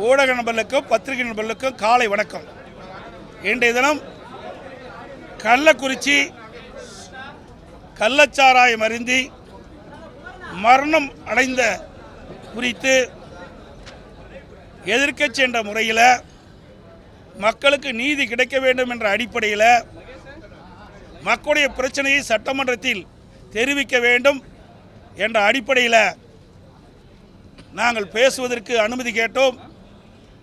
ஊடக நண்பர்களுக்கும் பத்திரிகை நண்பர்களுக்கும் காலை வணக்கம். இன்றைய தினம் கள்ளக்குறிச்சி கள்ளச்சாராயம் அருந்தி மரணம் அடைந்த குறித்து எதிர்க்கட்சி என்ற முறையில் மக்களுக்கு நீதி கிடைக்க வேண்டும் என்ற அடிப்படையில் மக்களுடைய பிரச்சனையை சட்டமன்றத்தில் தெரிவிக்க வேண்டும் என்ற அடிப்படையில் நாங்கள் பேசுவதற்கு அனுமதி கேட்டோம்.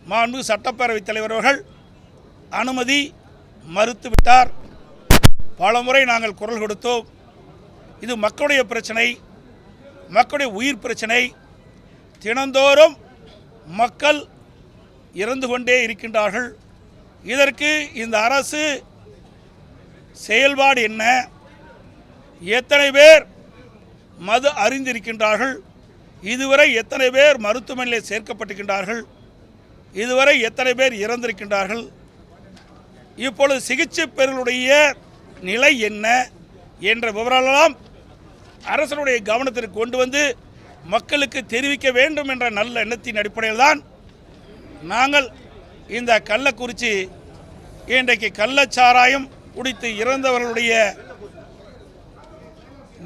மாண்புமிகு சட்டப்பேரவைத் தலைவர் அவர்கள் அனுமதி மறுத்துவிட்டார். பலமுறை நாங்கள் குரல் கொடுத்தோம். இது மக்களுடைய பிரச்சனை, மக்களுடைய உயிர் பிரச்சனை. தினந்தோறும் மக்கள் இறந்து கொண்டே இருக்கின்றார்கள். இதற்கு இந்த அரசு செயல்பாடு என்ன? எத்தனை பேர் மது அறிந்திருக்கின்றார்கள்? இதுவரை எத்தனை பேர் மருத்துவமனையில் சேர்க்கப்பட்டிருக்கின்றார்கள்? இதுவரை எத்தனை பேர் இறந்திருக்கின்றார்கள்? இப்பொழுது சிகிச்சை பெறுவருடைய நிலை என்ன என்ற விவரமெல்லாம் அரசனுடைய கவனத்திற்கு கொண்டு வந்து மக்களுக்கு தெரிவிக்க வேண்டும் என்ற நல்ல எண்ணத்தின் அடிப்படையில் தான் நாங்கள் இந்த கள்ளக்குறிச்சி இன்றைக்கு கள்ளச்சாராயம் குடித்து இறந்தவர்களுடைய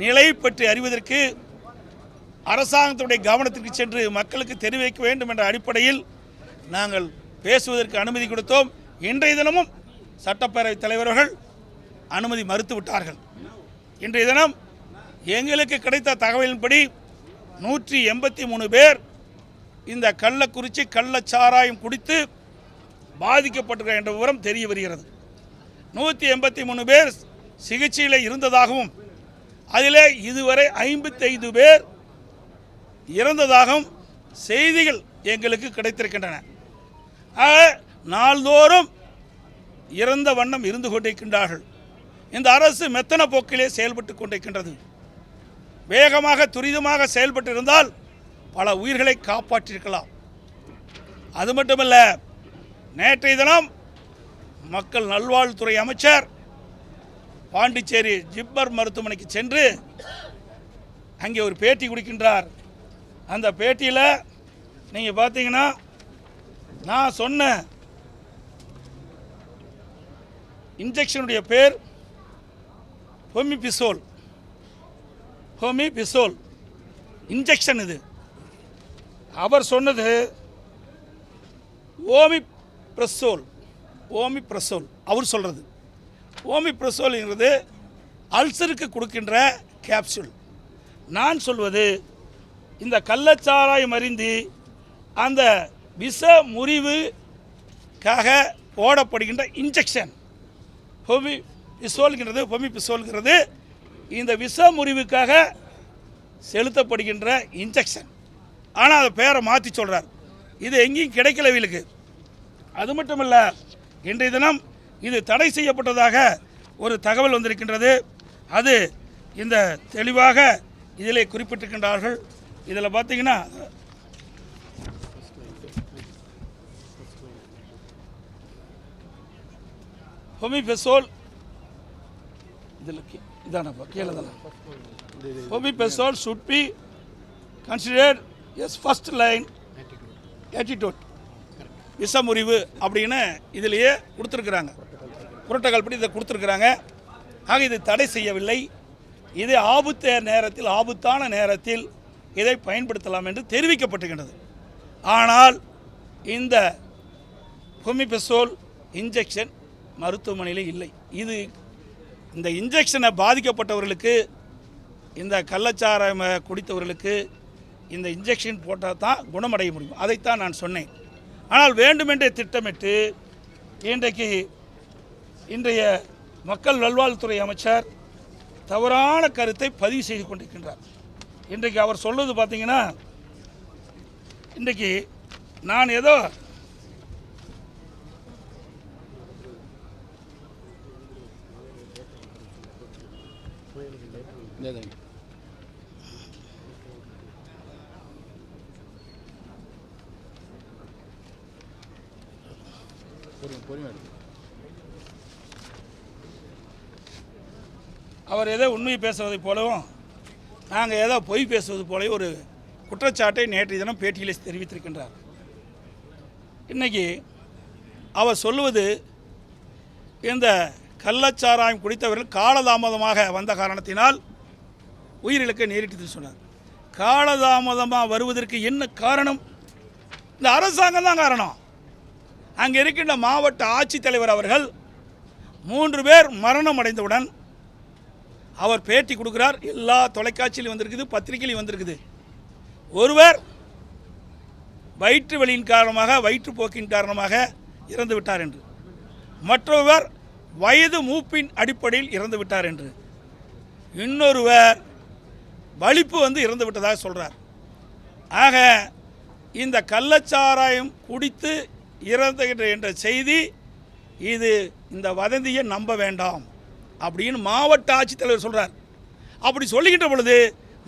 நிலை பற்றி அறிவதற்கு அரசாங்கத்துடைய கவனத்திற்கு சென்று மக்களுக்கு தெரிவிக்க வேண்டும் என்ற அடிப்படையில் நாங்கள் பேசுவதற்கு அனுமதி கொடுத்தோம். இன்றைய தினமும் சட்டப்பேரவைத் தலைவர்கள் அனுமதி மறுத்துவிட்டார்கள். இன்றைய தினம் எங்களுக்கு கிடைத்த தகவலின்படி 183 பேர் இந்த கள்ளக்குறிச்சி கள்ளச்சாராயம் குடித்து பாதிக்கப்பட்டிருக்கிற என்ற விவரம் தெரிய வருகிறது. 183 பேர் சிகிச்சையில் இருந்ததாகவும் அதில் இதுவரை 55 பேர் இறந்ததாகவும் செய்திகள் எங்களுக்கு கிடைத்திருக்கின்றன. நாள்தோறும் இறந்த வண்ணம் இருந்து கொண்டிருக்கின்றார்கள். இந்த அரசு மெத்தன போக்கிலே செயல்பட்டு கொண்டிருக்கின்றது. வேகமாக துரிதமாக செயல்பட்டு இருந்தால் பல உயிர்களை காப்பாற்றியிருக்கலாம். அது மட்டுமல்ல, நேற்றைய தினம் மக்கள் நல்வாழ்வுத்துறை அமைச்சர் பாண்டிச்சேரி ஜிப்மர் மருத்துவமனைக்கு சென்று அங்கே ஒரு பேட்டி கொடுக்கின்றார். அந்த பேட்டியில் நீங்கள் பார்த்தீங்கன்னா நான் சொன்ன இன்ஜெக்ஷனுடைய பேர் ஹோமிபிசோல் இன்ஜெக்ஷன். அவர் சொன்னது ஓமிப்ரசோல். அவர் சொல்கிறது ஓமிப்ரசோல்ங்கிறது அல்சருக்கு கொடுக்கின்ற கேப்சூல். நான் சொல்வது இந்த கள்ளச்சாராயம் அருந்தி அந்த விஷ முறிவுக்காக போடப்படுகின்ற இன்ஜெக்ஷன் ஹோமிபிசோல்ங்கிறது இந்த விஷ முறிவுக்காக செலுத்தப்படுகின்ற இன்ஜெக்ஷன். ஆனால் அதை பேரை மாற்றி சொல்கிறார். இது எங்கேயும் கிடைக்கல இவளுக்கு. அது மட்டுமல்ல, இன்றைய தினம் இது தடை செய்யப்பட்டதாக ஒரு தகவல் வந்திருக்கின்றது. அது இந்த தெளிவாக இதிலே குறிப்பிட்டிருக்கின்றார்கள். இதில் பார்த்தீங்கன்னா ஹோமிபிசோல் இதில் இதானப்பா கீழே தானே ஹோமிபிசோல் should be considered as first line antidote. விஷமுறிவு அப்படின்னு இதிலேயே கொடுத்துருக்குறாங்க. புரோட்டோகால் படி இதை கொடுத்துருக்குறாங்க. ஆக இது தடை செய்யவில்லை. இது ஆபத்தான நேரத்தில் இதை பயன்படுத்தலாம் என்று தெரிவிக்கப்பட்டிருக்கின்றது. ஆனால் இந்த ஹோமிபிசோல் இன்ஜெக்ஷன் மருத்துவமனையில் இல்லை. இந்த இன்ஜெக்ஷனை பாதிக்கப்பட்டவர்களுக்கு, இந்த கள்ளச்சாராயம் குடித்தவர்களுக்கு இந்த இன்ஜெக்ஷன் போட்டால் தான் குணமடைய முடியும். அதைத்தான் நான் சொன்னேன். ஆனால் வேண்டுமென்றே திட்டமிட்டு இன்றைய மக்கள் நல்வாழ்வுத்துறை அமைச்சர் தவறான கருத்தை பதிவு செய்து கொண்டிருக்கின்றார். இன்றைக்கு அவர் சொல்வது பார்த்தீங்கன்னா, இன்றைக்கு நான் ஏதோ அவர் ஏதோ உண்மை பேசுவதைப் போலவும் நாங்கள் ஏதோ பொய் பேசுவது போலவும் ஒரு குற்றச்சாட்டை நேற்றைய தினம் பேட்டியில் தெரிவித்திருக்கின்றார். இன்றைக்கி அவர் சொல்லுவது இந்த கள்ளச்சாராயம் குடித்தவர்கள் காலதாமதமாக வந்த காரணத்தினால் உயிரிழக்க நேரிட்டது சொன்னார். காலதாமதமாக வருவதற்கு என்ன காரணம்? இந்த அரசாங்கம் தான் காரணம். அங்கே இருக்கின்ற மாவட்ட ஆட்சித்தலைவர் அவர்கள் 3 பேர் மரணம் அடைந்தவுடன் அவர் பேட்டி கொடுக்கிறார். எல்லா தொலைக்காட்சியிலும் வந்திருக்குது, பத்திரிகையிலும் வந்திருக்குது. ஒருவர் வயிற்று வலியின் காரணமாக, வயிற்றுப்போக்கின் காரணமாக இறந்து விட்டார் என்று, மற்றொருவர் வயது மூப்பின் அடிப்படையில் இறந்து விட்டார் என்று, இன்னொருவர் வலிப்பு வந்து இறந்து விட்டதாக சொல்கிறார். ஆக இந்த கள்ளச்சாராயம் குடித்து இறந்துகின்ற என்ற செய்தி, இது இந்த வதந்தியை நம்ப வேண்டாம் அப்படின்னு மாவட்ட ஆட்சித்தலைவர் சொல்கிறார். அப்படி சொல்லிக்கிட்ட பொழுது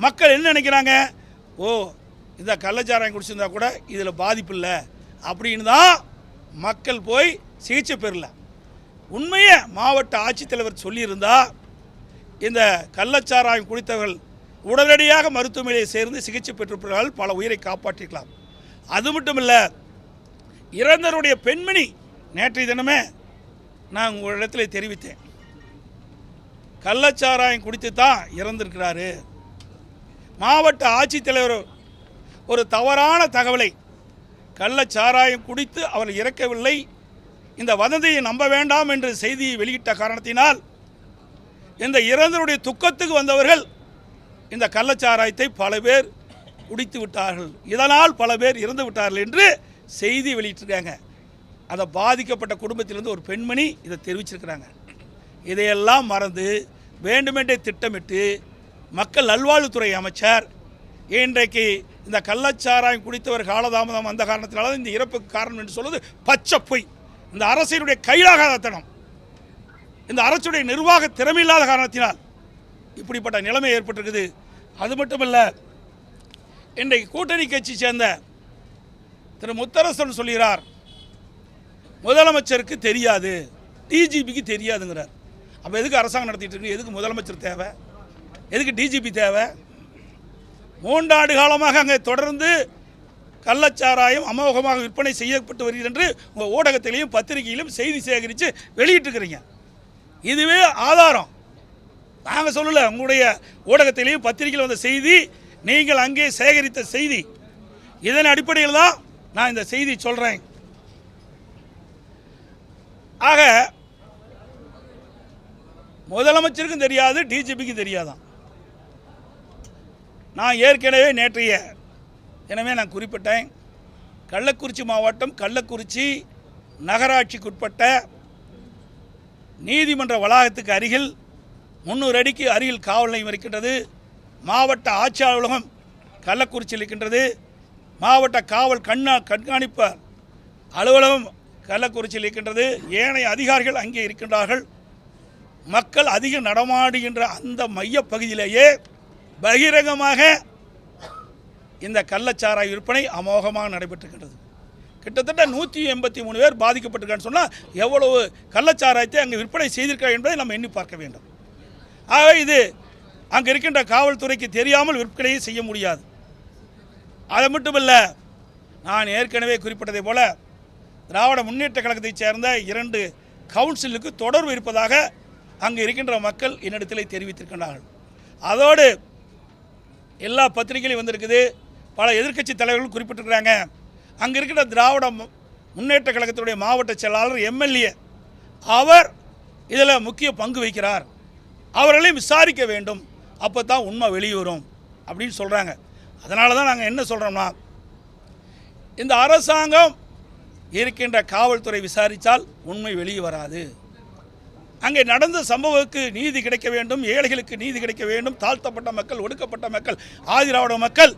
மக்கள் என்ன நினைக்கிறாங்க? ஓ, இந்த கள்ளச்சாராயம் குடிச்சிருந்தா கூட இதில் பாதிப்பு இல்லை அப்படின்னு தான் மக்கள் போய் சிகிச்சை பெறல. உண்மையை மாவட்ட ஆட்சித்தலைவர் சொல்லியிருந்தா இந்த கள்ளச்சாராயம் குடித்தவர்கள் உடனடியாக மருத்துவமனையை சேர்ந்து சிகிச்சை பெற்றிருப்பார்கள், பல உயிரை காப்பாற்றிக்கலாம். அது மட்டும் இல்லை, இறந்தவருடைய பெண்மணி நேற்றைய தினமே நான் உங்களிடத்தில் தெரிவித்தேன், கள்ளச்சாராயம் குடித்து தான் இறந்திருக்கிறாரு. மாவட்ட ஆட்சித்தலைவர் ஒரு தவறான தகவலை, கள்ளச்சாராயம் குடித்து அவர் இறக்கவில்லை, இந்த வதந்தியை நம்ப வேண்டாம் என்று செய்தியை வெளியிட்ட காரணத்தினால் இந்த இறந்தவருடைய துக்கத்துக்கு வந்தவர்கள் இந்த கள்ளச்சாராயத்தை பல பேர் குடித்து விட்டார்கள், இதனால் பல பேர் இறந்து விட்டார்கள் என்று செய்தி வெளியிட்டிருக்காங்க. அதை பாதிக்கப்பட்ட குடும்பத்திலிருந்து ஒரு பெண்மணி இதை தெரிவிச்சிருக்கிறாங்க. இதையெல்லாம் மறந்து வேண்டுமென்றே திட்டமிட்டு மக்கள் நல்வாழ்வுத்துறை அமைச்சர் இன்றைக்கு இந்த கள்ளச்சாராயம் குடித்தவர் காலதாமதம் வந்த காரணத்தினால இந்த இறப்புக்கு காரணம் என்று சொல்வது பச்சை பொய். இந்த அரசினுடைய கையாகாதத்தனம், இந்த அரசுடைய நிர்வாக திறமையில்லாத காரணத்தினால் இப்படிப்பட்ட நிலைமை ஏற்பட்டிருக்குது. அது மட்டுமல்ல, இன்றைக்கு கூட்டணி கட்சி சேர்ந்த திரு முத்தரசன் சொல்கிறார், முதலமைச்சருக்கு தெரியாது, டிஜிபிக்கு தெரியாதுங்கிறார். அப்போ எதுக்கு அரசாங்கம் நடத்திட்டு இருக்கு? எதுக்கு முதலமைச்சர் தேவை? எதுக்கு டிஜிபி தேவை? 3 ஆண்டு காலமாக அங்கே தொடர்ந்து கள்ளச்சாராயம் அமோகமாக விற்பனை செய்யப்பட்டு வருகிறது என்று உங்கள் ஊடகத்திலையும் பத்திரிகையிலும் செய்தி சேகரித்து வெளியிட்டிருக்கிறீங்க. இதுவே ஆதாரம். நாங்கள் சொல்லலை, உங்களுடைய ஊடகத்திலையும் பத்திரிகையில் வந்த செய்தி, நீங்கள் அங்கே சேகரித்த செய்தி. இதன் அடிப்படையில் தான் நான் இந்த செய்தி சொல்கிறேன். ஆக முதலமைச்சருக்கும் தெரியாது, டிஜிபிக்கும் தெரியாதான். நான் ஏற்கனவே நேற்றைய எனவே நான் குறிப்பிட்டேன், கள்ளக்குறிச்சி மாவட்டம் கள்ளக்குறிச்சி நகராட்சிக்குட்பட்ட நீதிமன்ற வளாகத்துக்கு அருகில் 300 அடிக்கு அருகில் காவல் நிலையம் இருக்கின்றது. மாவட்ட ஆட்சி அலுவலகம் கள்ளக்குறிச்சியில் இருக்கின்றது. மாவட்ட காவல் கண்காணிப்பு அலுவலகம் கள்ளக்குறிச்சியில் இருக்கின்றது. ஏனைய அதிகாரிகள் அங்கே இருக்கின்றார்கள். மக்கள் அதிகம் நடமாடுகின்ற அந்த மையப்பகுதியிலேயே பகிரங்கமாக இந்த கள்ளச்சாராய விற்பனை அமோகமாக நடைபெற்றிருக்கின்றது. கிட்டத்தட்ட 183 பேர் பாதிக்கப்பட்டிருக்கான்னு சொன்னால் எவ்வளவு கள்ளச்சாராயத்தை அங்கே விற்பனை செய்திருக்கிறார் என்பதை நம்ம எண்ணி பார்க்க வேண்டும். ஆகவே இது அங்கே இருக்கின்ற காவல்துறைக்கு தெரியாமல் விற்பனையை செய்ய முடியாது. அது மட்டுமல்ல, நான் ஏற்கனவே குறிப்பிட்டதை போல திராவிட முன்னேற்ற கழகத்தைச் சேர்ந்த 2 கவுன்சிலுக்கு தொடர்பு இருப்பதாக அங்கே இருக்கின்ற மக்கள் என்னிடத்தில் தெரிவித்திருக்கின்றார்கள். அதோடு எல்லா பத்திரிகையிலும் வந்திருக்குது, பல எதிர்க்கட்சி தலைவர்கள் குறிப்பிட்டிருக்கிறாங்க. அங்கே இருக்கிற திராவிட முன்னேற்ற கழகத்தினுடைய மாவட்ட செயலாளர் எம்எல்ஏ அவர் இதில் முக்கிய பங்கு வகிக்கிறார், அவர்களையும் விசாரிக்க வேண்டும், அப்போ தான் உண்மை வெளியே வரும் அப்படின்னு சொல்கிறாங்க. அதனால தான் நாங்கள் என்ன சொல்கிறோம்னா, இந்த அரசாங்கம் இருக்கின்ற காவல்துறை விசாரித்தால் உண்மை வெளியே வராது. அங்கே நடந்த சம்பவத்துக்கு நீதி கிடைக்க வேண்டும், ஏழைகளுக்கு நீதி கிடைக்க வேண்டும். தாழ்த்தப்பட்ட மக்கள், ஒடுக்கப்பட்ட மக்கள், ஆதிராவிட மக்கள்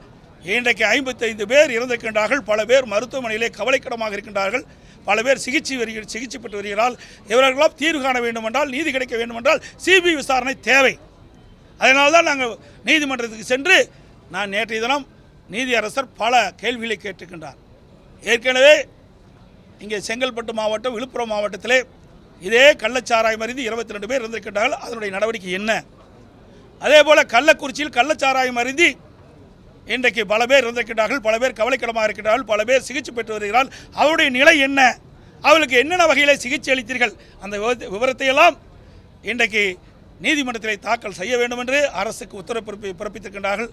இன்றைக்கு 55 பேர் இறந்திருக்கின்றார்கள். பல பேர் மருத்துவமனையிலே கவலைக்கிடமாக இருக்கின்றார்கள். பல பேர் சிகிச்சை பெற்று வருகிறார்கள். இவர்களெல்லாம் தீர்வு காண வேண்டுமென்றால், நீதி கிடைக்க வேண்டுமென்றால் சிபிஐ விசாரணை தேவை. அதனால்தான் தான் நாங்கள் நீதிமன்றத்துக்கு சென்று நான் நேற்றைய தினம் நீதியரசர் பல கேள்விகளை கேட்டிருக்கின்றார். ஏற்கனவே இங்கே செங்கல்பட்டு மாவட்டம், விழுப்புரம் மாவட்டத்திலே இதே கள்ளச்சாராயம் அருந்தி 22 பேர் இருந்திருக்கின்றார்கள். அதனுடைய நடவடிக்கை என்ன? அதே போல் கள்ளக்குறிச்சியில் கள்ளச்சாராயம் அருந்தி இன்றைக்கு பல பேர் இருந்திருக்கிறார்கள், பல பேர் கவலைக்கிடமாக இருக்கிறார்கள், பல பேர் சிகிச்சை பெற்று வருகிறார்கள். அவருடைய நிலை என்ன, அவர்களுக்கு என்னென்ன வகையில் சிகிச்சை அளித்தீர்கள், அந்த விவரத்தையெல்லாம் இன்றைக்கு நீதிமன்றத்தில் தாக்கல் செய்ய வேண்டும் என்று அரசுக்கு உத்தரவு பிறப்பித்திருக்கின்றார்கள்.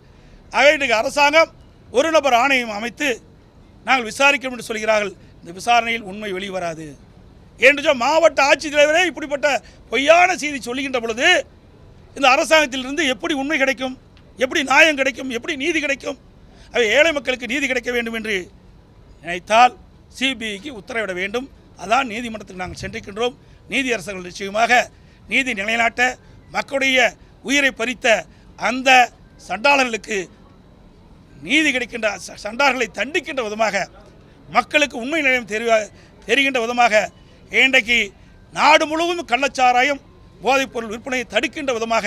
ஆகவே இன்றைக்கு அரசாங்கம் ஒரு நபர் ஆணையம் அமைத்து நாங்கள் விசாரிக்கிறோம் என்று சொல்கிறார்கள். இந்த விசாரணையில் உண்மை வெளிவராது என்று மாவட்ட ஆட்சித்தலைவரே இப்படிப்பட்ட பொய்யான செய்தி சொல்லுகின்ற பொழுது இந்த அரசாங்கத்திலிருந்து எப்படி உண்மை கிடைக்கும், எப்படி நியாயம் கிடைக்கும், எப்படி நீதி கிடைக்கும்? அவை ஏழை மக்களுக்கு நீதி கிடைக்க வேண்டும் என்று நினைத்தால் சிபிஐக்கு உத்தரவிட வேண்டும். அதான் நீதிமன்றத்தில் நாங்கள் சென்றிருக்கின்றோம். நீதியரசர்கள் நிச்சயமாக நீதி நிலைநாட்ட, மக்களுடைய உயிரை பறித்த அந்த சண்டாளர்களுக்கு நீதி கிடைக்கின்ற, சண்டாளர்களை தண்டிக்கின்ற விதமாக, மக்களுக்கு உண்மை நிலையம் தெரிகின்ற விதமாக, இன்றைக்கு நாடு முழுவதும் கள்ளச்சாராயம் போதைப்பொருள் விற்பனையை தடுக்கின்ற விதமாக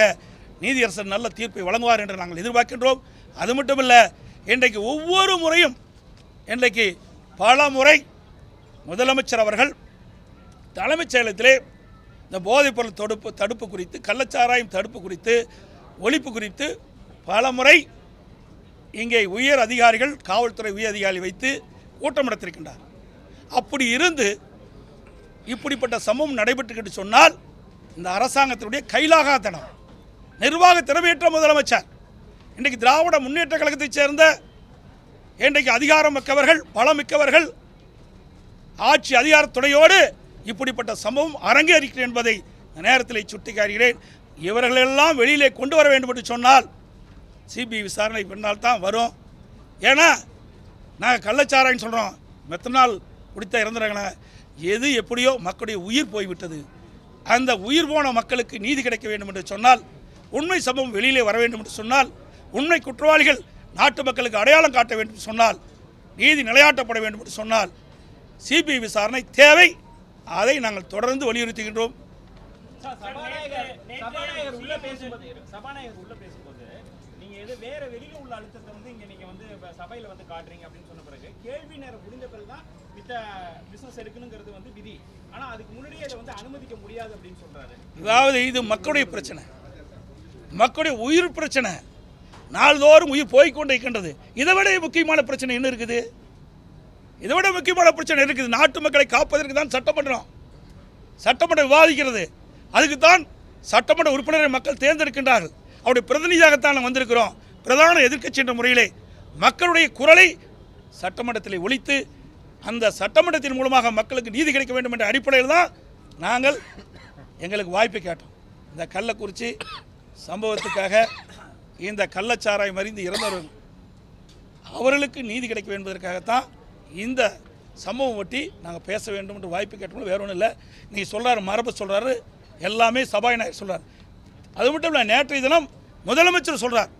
நீதியரசர் நல்ல தீர்ப்பை வழங்குவார் என்று நாங்கள் எதிர்பார்க்கின்றோம். அது மட்டுமல்ல, இன்றைக்கு ஒவ்வொரு முறையும் இன்றைக்கு பல முறை முதலமைச்சர் அவர்கள் தலைமைச் செயலகத்திலே இந்த போதைப்பொருள் தடுப்பு குறித்து, கள்ளச்சாராயம் தடுப்பு குறித்து, ஒழிப்பு குறித்து பல முறை இங்கே உயர் அதிகாரிகள், காவல்துறை உயர் அதிகாரிகள் வைத்து கூட்டம் நடத்திருக்கின்றார். அப்படி இருந்து இப்படிப்பட்ட சம்பவம் நடைபெற்றுக்கிட்டு சொன்னால் இந்த அரசாங்கத்தினுடைய கைலாகாத்தனம், நிர்வாக திறமையற்ற முதலமைச்சர், இன்றைக்கு திராவிட முன்னேற்ற கழகத்தைச் சேர்ந்த இன்றைக்கு அதிகாரம் மிக்கவர்கள், பலம் மிக்கவர்கள், ஆட்சி அதிகார துணையோடு இப்படிப்பட்ட சம்பவம் அரங்கேறுகிறது என்பதை இந்த நேரத்தில் சுட்டிக்காட்டுகிறேன். இவர்களெல்லாம் வெளியிலே கொண்டு வர வேண்டும் என்று சொன்னால் சிபிஐ விசாரணை பின்னால் தான் வரும். ஏன்னா நாங்கள் கள்ளச்சாராயம் சொல்கிறோம், மெத்தனால் குடித்த இறந்துறாங்கன்னா, எது எப்படியோ மக்களுடைய உயிர் போய்விட்டது. அந்த உயிர் போன மக்களுக்கு நீதி கிடைக்க வேண்டும் என்று சொன்னால், உண்மை சம்பவம் வெளியிலே வர வேண்டும் என்று சொன்னால், உண்மை குற்றவாளிகள் நாட்டு மக்களுக்கு அடையாளம் காட்ட வேண்டும் என்று சொன்னால், நீதி நிலையாட்டப்பட வேண்டும் என்று சொன்னால் சிபிஐ விசாரணை தேவை. அதை நாங்கள் தொடர்ந்து வலியுறுத்துகின்றோம். வேற வெளியில உள்ள அழுத்தத்தை வந்து இங்க நீங்க வந்து சபையில வந்து காட்டுறீங்க அப்படின்னு சொன்ன பிறகு கேள்வி நேரம் முடிந்த பிறகுதான் மித்த பிசினஸ் எடுக்கணுங்கிறது வந்து விதி. ஆனா அதுக்கு முன்னாடியே அதை வந்து அனுமதிக்க முடியாது அப்படின்னு சொல்றாரு. அதாவது இது மக்களுடைய பிரச்சனை, மக்களுடைய உயிர் பிரச்சனை, நாள்தோறும் உயிர் போய்கொண்டே இருக்கின்றது. இதை விட முக்கியமான பிரச்சனை என்ன இருக்குது? இதை விட முக்கியமான பிரச்சனை இருக்குது. நாட்டு மக்களை காப்பதற்கு தான் சட்டமன்றம் விவாதிக்கிறது. அதுக்கு தான் சட்டமன்ற உறுப்பினரை மக்கள் தேர்ந்தெடுக்கின்றார்கள். அவருடைய பிரதிநிதியாகத்தான் நாங்கள் வந்திருக்கிறோம். பிரதான எதிர்க்கட்சி என்ற முறையிலே மக்களுடைய குரலை சட்டமன்றத்தில் ஒலித்து அந்த சட்டமன்றத்தின் மூலமாக மக்களுக்கு நீதி கிடைக்க வேண்டும் என்ற அடிப்படையில் தான் நாங்கள் எங்களுக்கு வாய்ப்பை கேட்டோம். இந்த கள்ளக்குறிச்சி சம்பவத்துக்காக இந்த கள்ளச்சாராயம் அறிந்து இறந்தவர்கள் அவர்களுக்கு நீதி கிடைக்க என்பதற்காகத்தான் இந்த சம்பவம் ஒட்டி நாங்கள் பேச வேண்டும் என்று வாய்ப்பு கேட்டோம். வேற ஒன்றும் இல்லை. நீங்கள் சொல்கிறாரு, மரபு சொல்கிறாரு, எல்லாமே சபாநாயகர் சொல்கிறார். அது மட்டும் இல்லை, நேற்றைய தினம் முதலமைச்சர் சொல்கிறார்,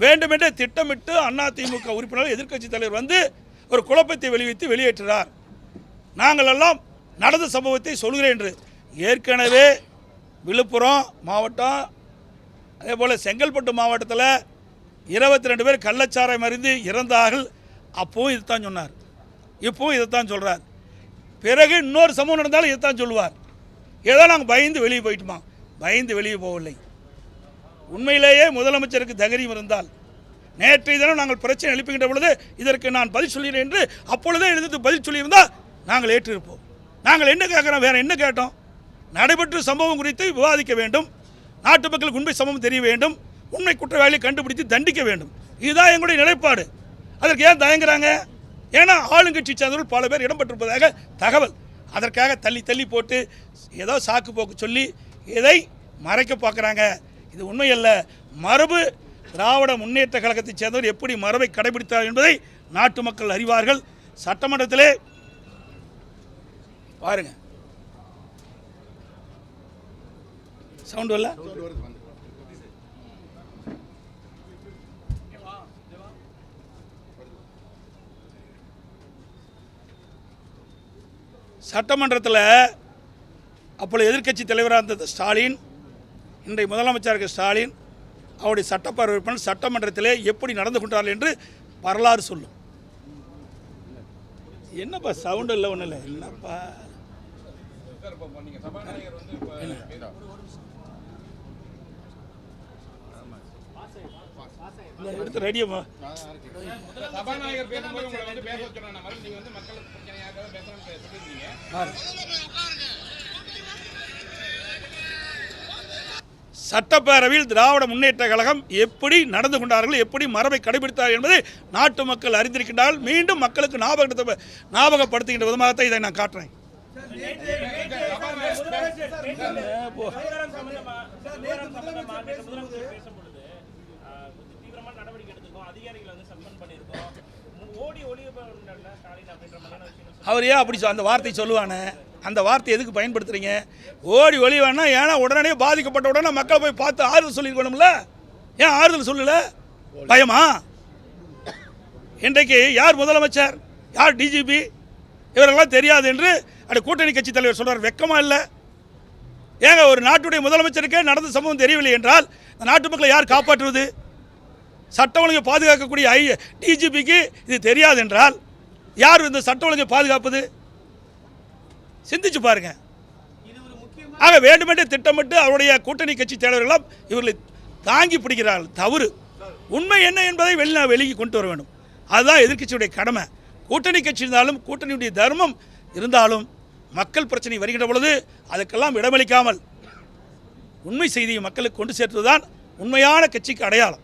வேண்டுமென்றே திட்டமிட்டு அதிமுக உறுப்பினர் எதிர்க்கட்சி தலைவர் வந்து ஒரு குழப்பத்தை வெளியேற்றுகிறார். நாங்கள் எல்லாம் நடந்த சம்பவத்தை சொல்கிறேன் என்று. ஏற்கனவே விழுப்புரம் மாவட்டம், அதே போல் செங்கல்பட்டு மாவட்டத்தில் 22 பேர் கள்ளச்சாராயம் அறிந்து இறந்தார்கள். அப்போவும் இதுதான் சொன்னார், இப்போவும் இதைத்தான் சொல்கிறார். பிறகு இன்னொரு சம்பவம் நடந்தாலும் இதைத்தான் சொல்லுவார். ஏதோ நாங்கள் பயந்து வெளியே போயிட்டுமா? பயந்து வெளியே போகவில்லை. உண்மையிலேயே முதலமைச்சருக்கு தைரியம் இருந்தால் நேற்றைய தினம் நாங்கள் பிரச்சனை எழுப்புகின்ற பொழுது இதற்கு நான் பதில் சொல்கிறேன் என்று அப்பொழுதே எழுதி பதில் சொல்லியிருந்தால் நாங்கள் ஏற்றிருப்போம். நாங்கள் என்ன கேட்குறோம்? வேறு என்ன கேட்டோம்? நடைபெற்ற சம்பவம் குறித்து விவாதிக்க வேண்டும், நாட்டு மக்களுக்கு உண்மை சம்பவம் தெரிய வேண்டும், உண்மை குற்றவாளியை கண்டுபிடித்து தண்டிக்க வேண்டும். இதுதான் எங்களுடைய நிலைப்பாடு. அதற்கு ஏன் தயங்குறாங்க? ஏன்னா ஆளுங்கட்சி சேர்ந்தவர்கள் பல பேர் இடம்பெற்றிருப்பதாக தகவல். அதற்காக தள்ளி போட்டு ஏதோ சாக்கு போக்கு சொல்லி இதை மறைக்க பார்க்குறாங்க. இது உண்மையல்ல. மரபு திராவிட முன்னேற்ற கழகத்தைச் சேர்ந்தவர் எப்படி மரபை கடைபிடித்தார் என்பதை நாட்டு மக்கள் அறிவார்கள். சட்டமன்றத்திலே பாருங்க, சவுண்ட் வரல. சட்டமன்றத்தில் அப்பொழுது எதிர்க்கட்சி தலைவராக இருந்த ஸ்டாலின், இன்றைய முதலமைச்சருக்கு ஸ்டாலின், அவருடைய சட்டப்பேரவை உறுப்பினர் சட்டமன்றத்திலே எப்படி நடந்து கொண்டார்கள் என்று வரலாறு சொல்லும். என்னப்பா சவுண்ட் இல்லை, ஒன்றும் இல்லை. என்னப்பா எடுத்து ரெடியம்மா. சபாநாயகர் பேசும்போது உங்களை வந்து பேச வச்சுருவாங்க மாதிரி நீங்கள் வந்து மக்கள் பிரச்சனையாக பேசணும்னு சொல்லியிருந்தீங்க. சட்டப்பேரவையில் திராவிட முன்னேற்ற கழகம் எப்படி நடந்து கொண்டார்கள், எப்படி மரபை கடைபிடித்தார்கள் என்பதை நாட்டு மக்கள் அறிந்திருக்கின்றார்கள். மீண்டும் மக்களுக்கு ஞாபகப்படுத்துகின்ற விதமாகத்தான் இதை நான் காட்டுறேன். அவர் ஏன் அப்படி அந்த வார்த்தை சொல்லுவானே, அந்த வார்த்தை எதுக்கு பயன்படுத்துறீங்க? ஓடி ஒளிவானா ஏன்னா உடனே பாதிக்கப்பட்ட உடனே மக்களை போய் பார்த்து ஆறுதல் சொல்லிருக்கணும்ல. ஏன் ஆறுதல் சொல்லல? பயமா? இன்றைக்கு யார் முதலமைச்சர், யார் டிஜிபி, இவரெல்லாம் தெரியாது என்று அப்படி கூட்டணி கட்சி தலைவர் சொல்றார். வெக்கமா இல்லை? ஏங்க ஒரு நாட்டுடைய முதலமைச்சருக்கே நடந்த சம்பவம் தெரியவில்லை என்றால் இந்த நாட்டு மக்களை யார் காப்பாற்றுவது? சட்ட ஒழுங்கை பாதுகாக்கக்கூடிய டிஜிபிக்கு இது தெரியாது என்றால் யார் இந்த சட்ட ஒழுங்கை பாதுகாப்பது? சிந்திச்சு பாருங்க. ஆக வேண்டுமென்றே திட்டமிட்டு அவருடைய கூட்டணி கட்சி தலைவர்களும் இவர்களை தாங்கி பிடிக்கிறார்கள். தவறு. உண்மை என்ன என்பதை வெளியே கொண்டு வர வேண்டும். அதுதான் எதிர்க்கட்சியுடைய கடமை. கூட்டணி கட்சி இருந்தாலும் கூட்டணியுடைய தர்மம் இருந்தாலும் மக்கள் பிரச்சனை வருகின்ற பொழுது அதுக்கெல்லாம் இடமளிக்காமல் உண்மை செய்தியை மக்களுக்கு கொண்டு சேர்த்துதான் உண்மையான கட்சிக்கு அடையாளம்.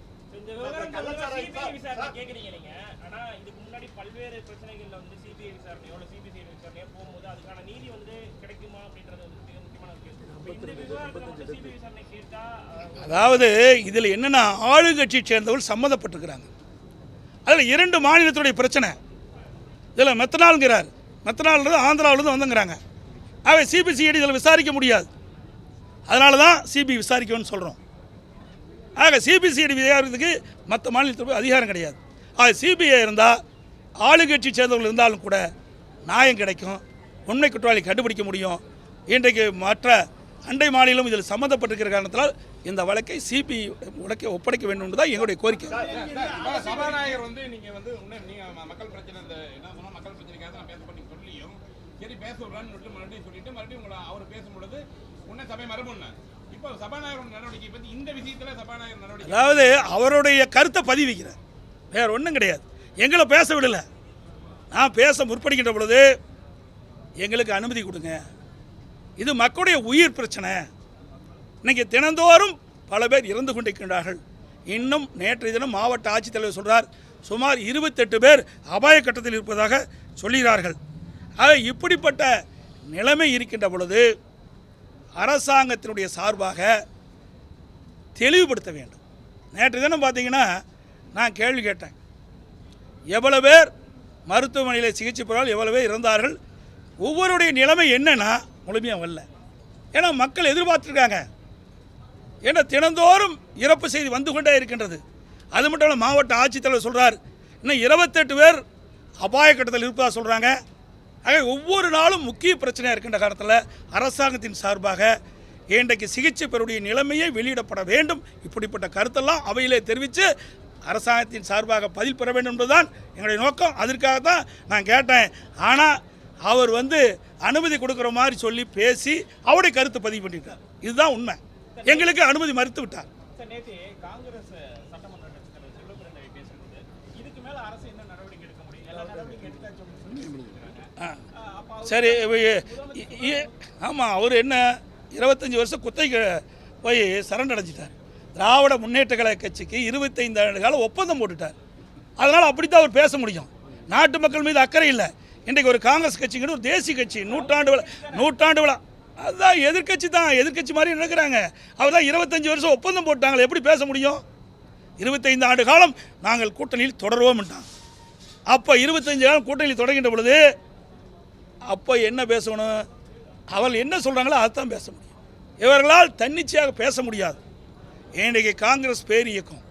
அதாவது இதில் என்னன்னா ஆளுங்கட்சியை சேர்ந்தவர்கள் சம்மந்தப்பட்டிருக்கிறாங்க. அதில் 2 மாநிலத்துடைய பிரச்சனை. இதில் மெத்தனால்ங்கிறார், மெத்தனால்ன்றது ஆந்திராவிலிருந்து வந்துங்கிறாங்க. ஆகவே சிபிசிஐடி இதில் விசாரிக்க முடியாது. அதனால தான் சிபிஐ விசாரிக்கணும்னு சொல்கிறோம். ஆக சிபிசிஐடி விசாரிக்கிறதுக்கு மற்ற மாநிலத்துக்கு அதிகாரம் கிடையாது. ஆக சிபிஐ இருந்தால் ஆளுங்கட்சி சேர்ந்தவர்கள் இருந்தாலும் கூட நியாயம் கிடைக்கும், உண்மை குற்றவாளி கண்டுபிடிக்க முடியும். இன்றைக்கு மற்ற அண்டை மாநிலம் இதில் சம்மந்தப்பட்டிருக்கிற காரணத்தால் இந்த வழக்கை சிபிஐ வழக்கை ஒப்படைக்க வேண்டும் என்பதுதான் எங்களுடைய கோரிக்கை. சபாநாயகர் வந்து நீங்கள் வந்து மக்கள் பிரச்சனை என்ன சொன்னால் மக்கள் பிரச்சனைக்காக நான் பேச பண்ணி சொல்லியும் சரி பேச விடலான்னு மறுபடியும் சொல்லிட்டு மறுபடியும் உங்களை அவர் பேசும்பொழுது உன்னை சபை மரபுன்னு இப்போ சபாநாயகர் நடவடிக்கை பற்றி இந்த விஷயத்தில் சபாநாயகர் நடவடிக்கை, அதாவது அவருடைய கருத்தை பதிவிக்கிறார், வேற ஒன்றும் கிடையாது. எங்களை பேச விடலை. நான் பேச முற்படுகின்ற பொழுது எங்களுக்கு அனுமதி கொடுங்க, இது மக்களுடைய உயிர் பிரச்சனை. இன்னைக்கு தினந்தோறும் பல பேர் இறந்து கொண்டிருக்கின்றார்கள். இன்னும் நேற்றைய தினம் மாவட்ட ஆட்சித்தலைவர் சொல்கிறார் சுமார் 28 பேர் அபாய கட்டத்தில் இருப்பதாக சொல்கிறார்கள். ஆக இப்படிப்பட்ட நிலைமை இருக்கின்ற பொழுது அரசாங்கத்தினுடைய சார்பாக தெளிவுபடுத்த வேண்டும். நேற்றைய தினம் பார்த்தீங்கன்னா நான் கேள்வி கேட்டேன், எவ்வளவு பேர் மருத்துவமனையில் சிகிச்சை பெறால் எவ்வளவு பேர் இறந்தார்கள், ஒவ்வொருடைய நிலைமை என்னன்னா முழுமையாக வரல. ஏன்னா மக்கள் எதிர்பார்த்துருக்காங்க. ஏன்னா தினந்தோறும் இறப்பு செய்தி வந்து கொண்டே இருக்கின்றது. அது மட்டும் இல்லை, மாவட்ட ஆட்சித்தலைவர் சொல்கிறார் இன்னும் 28 பேர் அபாய கட்டத்தில் இருப்பதாக சொல்கிறாங்க. ஆக ஒவ்வொரு நாளும் முக்கிய பிரச்சனையாக இருக்கின்ற காலத்தில் அரசாங்கத்தின் சார்பாக இன்றைக்கு சிகிச்சை பெறக்கூடிய நிலைமையை வெளியிடப்பட வேண்டும். இப்படிப்பட்ட கருத்தெல்லாம் அவையிலே தெரிவித்து அரசாங்கத்தின் சார்பாக பதில் பெற வேண்டும் என்பதுதான் எங்களுடைய நோக்கம். அதற்காக தான் நான் கேட்டேன். ஆனால் அவர் அனுமதி கொடுக்குற மாதிரி சொல்லி பேசி அவருடைய கருத்து பதிவு பண்ணிட்டார். இதுதான் உண்மை. எங்களுக்கு அனுமதி மறுத்து விட்டார். சரி, ஆமாம், அவர் என்ன 25 வருஷம் குத்தகை போய் சரண் அடைஞ்சிட்டார். திராவிட முன்னேற்ற கழக கட்சிக்கு 25 ஆண்டு காலம் ஒப்பந்தம் போட்டுட்டார். அதனால் அப்படித்தான் அவர் பேச முடியும். நாட்டு மக்கள் மீது அக்கறை இல்லை. இன்றைக்கு ஒரு காங்கிரஸ் கட்சிங்கிற ஒரு தேசிய கட்சி நூற்றாண்டு விழா அதுதான் எதிர்கட்சி தான், எதிர்கட்சி மாதிரி நடக்கிறாங்க. அவர் தான் 25 வருஷம் ஒப்பந்தம் போட்டாங்க, எப்படி பேச முடியும்? 25 ஆண்டு காலம் நாங்கள் கூட்டணியில் தொடருவோம்ட்டாங்க. அப்போ 25 காலம் கூட்டணியில் தொடர்கின்ற பொழுது அப்போ என்ன பேசணும்? அவள் என்ன சொல்கிறாங்களோ அதுதான் பேச முடியும். இவர்களால் தன்னிச்சையாக பேச முடியாது. இன்றைக்கு காங்கிரஸ் பேர் இயக்கம்,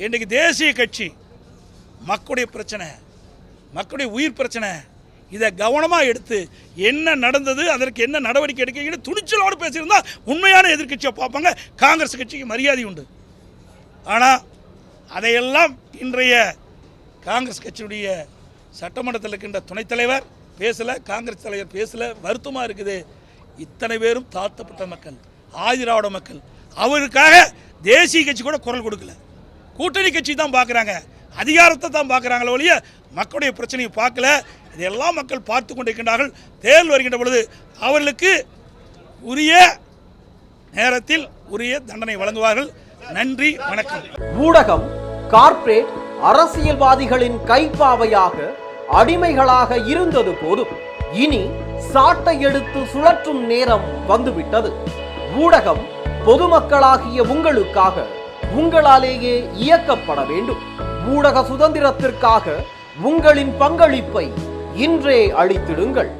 இன்றைக்கு தேசிய கட்சி, மக்களுடைய பிரச்சனை, மக்களுடைய உயிர் பிரச்சனை, இதை கவனமாக எடுத்து என்ன நடந்தது, அதற்கு என்ன நடவடிக்கை எடுக்க துணிச்சலோடு பேசியிருந்தால் உண்மையான எதிர்கட்சியை பார்ப்பாங்க. காங்கிரஸ் கட்சிக்கு மரியாதை உண்டு. ஆனால் அதையெல்லாம் இன்றைய காங்கிரஸ் கட்சியுடைய சட்டமன்றத்தில் இருக்கின்ற துணைத் தலைவர் பேசலை, காங்கிரஸ் தலைவர் பேசலை. வருத்தமாக இருக்குது. இத்தனை பேரும் தாழ்த்தப்பட்ட மக்கள், ஆதிராவிட மக்கள், அவருக்காக தேசிய கட்சி கூட குரல் கொடுக்கல. கூட்டணி கட்சி தான் பார்க்குறாங்க, அதிகாரத்தை தான் பார்க்குறாங்களே ஒழிய மக்களுடைய பிரச்சனையை பார்க்கல. இதெல்லாம் மக்கள் பார்த்து கொண்டிருக்கின்றார்கள். தேர்தல் வருகின்ற பொழுது அவர்களுக்கு உரிய நேரத்தில் உரிய தண்டனை வழங்குவார்கள். நன்றி, வணக்கம். ஊடகம் கார்ப்பரேட் அரசியல்வாதிகளின் கைப்பாவையாக அடிமைகளாக இருந்தது போதும். இனி சாட்டை எடுத்து சுழற்றும் நேரம் வந்துவிட்டது. ஊடகம் பொதுமக்களாகிய உங்களுக்காக உங்களாலேயே இயக்கப்பட வேண்டும். ஊடக சுதந்திரத்திற்காக உங்களின் பங்களிப்பை இன்றே அளித்திடுங்கள்.